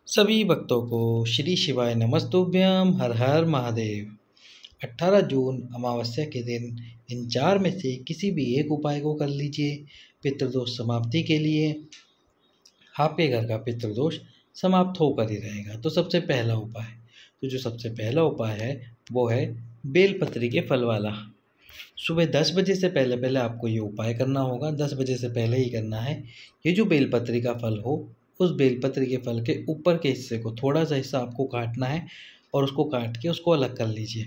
सभी भक्तों को श्री शिवाय नमस्तुभ्यम। हर हर महादेव। 18 जून अमावस्या के दिन इन चार में से किसी भी एक उपाय को कर लीजिए पितृदोष समाप्ति के लिए। आपके घर का पितृदोष समाप्त होकर ही रहेगा। तो सबसे पहला उपाय जो सबसे पहला उपाय है वो है बेलपत्री के फल वाला। सुबह 10 बजे से पहले पहले आपको ये उपाय करना होगा। 10 बजे से पहले ही करना है। ये जो बेलपत्री का फल हो, उस बेलपत्री के फल के ऊपर के हिस्से को थोड़ा सा हिस्सा आपको काटना है और उसको काट के उसको अलग कर लीजिए।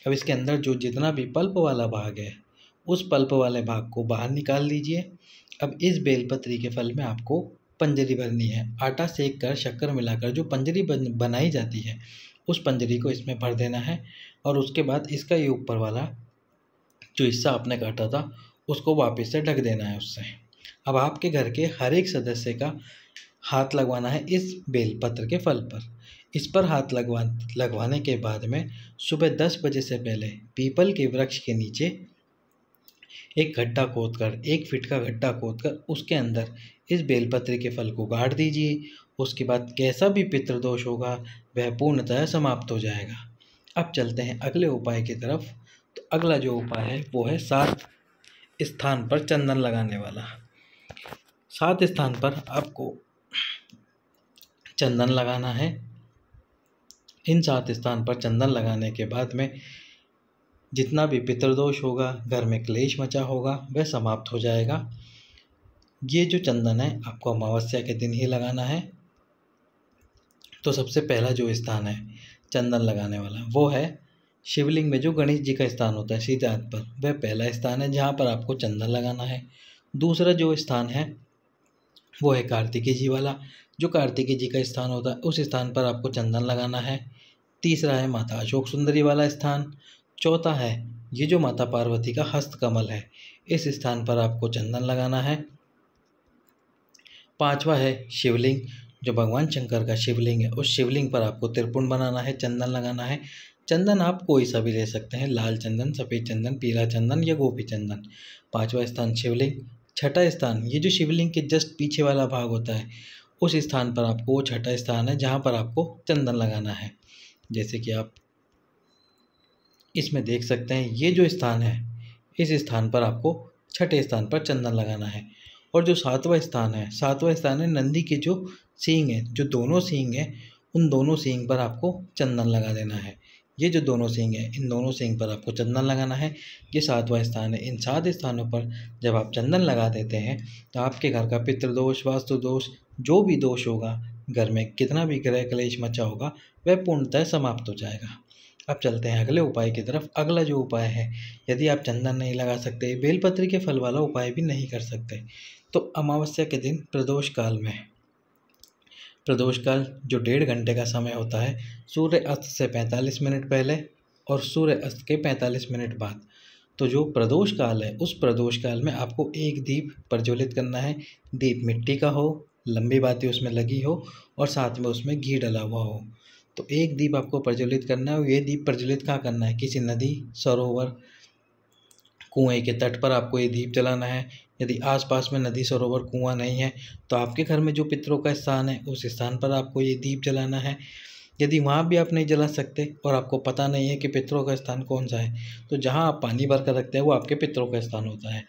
अब इसके अंदर जो जितना भी पल्प वाला भाग है, उस पल्प वाले भाग को बाहर निकाल लीजिए। अब इस बेलपत्री के फल में आपको पंजरी भरनी है। आटा सेक कर शक्कर मिलाकर जो पंजरी बनाई जाती है, उस पंजरी को इसमें भर देना है। और उसके बाद इसका ये ऊपर वाला जो हिस्सा आपने काटा था उसको वापस से ढक देना है उससे। अब आपके घर के हर एक सदस्य का हाथ लगवाना है इस बेलपत्र के फल पर। इस पर हाथ लगवाने के बाद में सुबह 10 बजे से पहले पीपल के वृक्ष के नीचे एक गड्ढा खोदकर, 1 फीट का गड्ढा खोदकर उसके अंदर इस बेलपत्र के फल को गाड़ दीजिए। उसके बाद कैसा भी पितृदोष होगा वह पूर्णतः समाप्त हो जाएगा। अब चलते हैं अगले उपाय की तरफ। तो अगला जो उपाय है वो है 7 स्थान पर चंदन लगाने वाला। 7 स्थान पर आपको चंदन लगाना है। इन 7 स्थान पर चंदन लगाने के बाद में जितना भी पितृदोष होगा, घर में क्लेश मचा होगा, वह समाप्त हो जाएगा। ये जो चंदन है आपको अमावस्या के दिन ही लगाना है। तो सबसे पहला जो स्थान है चंदन लगाने वाला वो है शिवलिंग में जो गणेश जी का स्थान होता है सीधे हाथ पर, वह पहला स्थान है जहाँ पर आपको चंदन लगाना है। दूसरा जो स्थान है वो है कार्तिकेय जी वाला। जो कार्तिकेय जी का स्थान होता है उस स्थान पर आपको चंदन लगाना है। तीसरा है माता अशोक सुंदरी वाला स्थान। चौथा है ये जो माता पार्वती का हस्त कमल है, इस स्थान पर आपको चंदन लगाना है। पांचवा है शिवलिंग, जो भगवान शंकर का शिवलिंग है, उस शिवलिंग पर आपको त्रिपुंड बनाना है, चंदन लगाना है। चंदन आप कोई सा भी ले सकते हैं, लाल चंदन, सफ़ेद चंदन, पीला चंदन या गोपी चंदन। पांचवा स्थान शिवलिंग। छठा स्थान ये जो शिवलिंग के जस्ट पीछे वाला भाग होता है, उस स्थान पर आपको, वो छठा स्थान है जहाँ पर आपको चंदन लगाना है। जैसे कि आप इसमें देख सकते हैं, ये जो स्थान है इस स्थान पर आपको छठे स्थान पर चंदन लगाना है। और जो 7वां स्थान है नंदी के जो सींग है, जो दोनों सींग हैं, उन दोनों सींग पर आपको चंदन लगा देना है। ये जो दोनों सींग हैं, इन दोनों सींग पर आपको चंदन लगाना है। ये 7वां स्थान है। इन 7 स्थानों पर जब आप चंदन लगा देते हैं तो आपके घर का पितृदोष, वास्तु दोष, जो भी दोष होगा, घर में कितना भी ग्रह क्लेश मचा होगा, वह पूर्णतः समाप्त हो जाएगा। अब चलते हैं अगले उपाय की तरफ। अगला जो उपाय है, यदि आप चंदन नहीं लगा सकते, बेलपत्र के फल वाला उपाय भी नहीं कर सकते, तो अमावस्या के दिन प्रदोष काल जो 1.5 घंटे का समय होता है, सूर्य अस्त से 45 मिनट पहले और सूर्य अस्त के 45 मिनट बाद, तो जो प्रदोष काल है, उस प्रदोष काल में आपको एक दीप प्रज्वलित करना है। दीप मिट्टी का हो, लंबी बाती उसमें लगी हो और साथ में उसमें घी डला हुआ हो। तो एक दीप आपको प्रज्वलित करना है। और ये दीप प्रज्वलित कहाँ करना है? किसी नदी, सरोवर, कुएं के तट पर आपको ये दीप जलाना है। यदि आसपास में नदी, सरोवर, कुआं नहीं है तो आपके घर में जो पितरों का स्थान है उस स्थान पर आपको ये दीप जलाना है। यदि वहाँ भी आप नहीं जला सकते और आपको पता नहीं है कि पितरों का स्थान कौन सा है, तो जहाँ आप पानी भर कर रखते हैं वो आपके पितरों का स्थान होता है।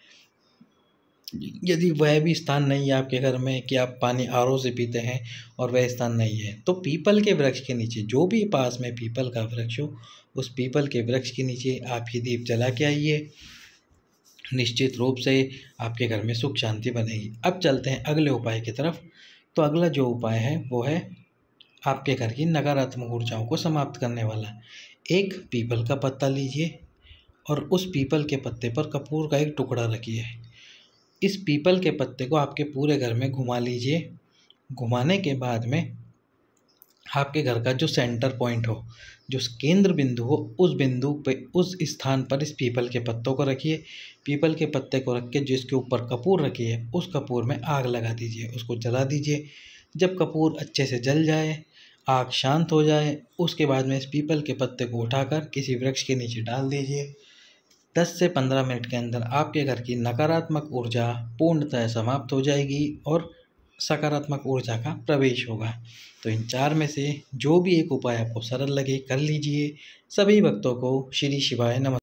यदि वह भी स्थान नहीं है आपके घर में कि आप पानी आरओ से पीते हैं और वह स्थान नहीं है, तो पीपल के वृक्ष के नीचे, जो भी पास में पीपल का वृक्ष हो, उस पीपल के वृक्ष के नीचे आप ये दीप जला के आइए। निश्चित रूप से आपके घर में सुख शांति बनेगी। अब चलते हैं अगले उपाय की तरफ। तो अगला जो उपाय है वो है आपके घर की नकारात्मक ऊर्जाओं को समाप्त करने वाला। एक पीपल का पत्ता लीजिए और उस पीपल के पत्ते पर कपूर का एक टुकड़ा रखिए। इस पीपल के पत्ते को आपके पूरे घर में घुमा लीजिए। घुमाने के बाद में आपके घर का जो सेंटर पॉइंट हो, जो केंद्र बिंदु हो, उस बिंदु पे, उस स्थान पर इस पीपल के पत्तों को रखिए। पीपल के पत्ते को रख के जिसके ऊपर कपूर रखी है, उस कपूर में आग लगा दीजिए, उसको जला दीजिए। जब कपूर अच्छे से जल जाए, आग शांत हो जाए, उसके बाद में इस पीपल के पत्ते को उठाकर किसी वृक्ष के नीचे डाल दीजिए। 10 से 15 मिनट के अंदर आपके घर की नकारात्मक ऊर्जा पूर्णतः समाप्त हो जाएगी और सकारात्मक ऊर्जा का प्रवेश होगा। तो इन 4 में से जो भी एक उपाय आपको सरल लगे कर लीजिए। सभी भक्तों को श्री शिवाय नमः।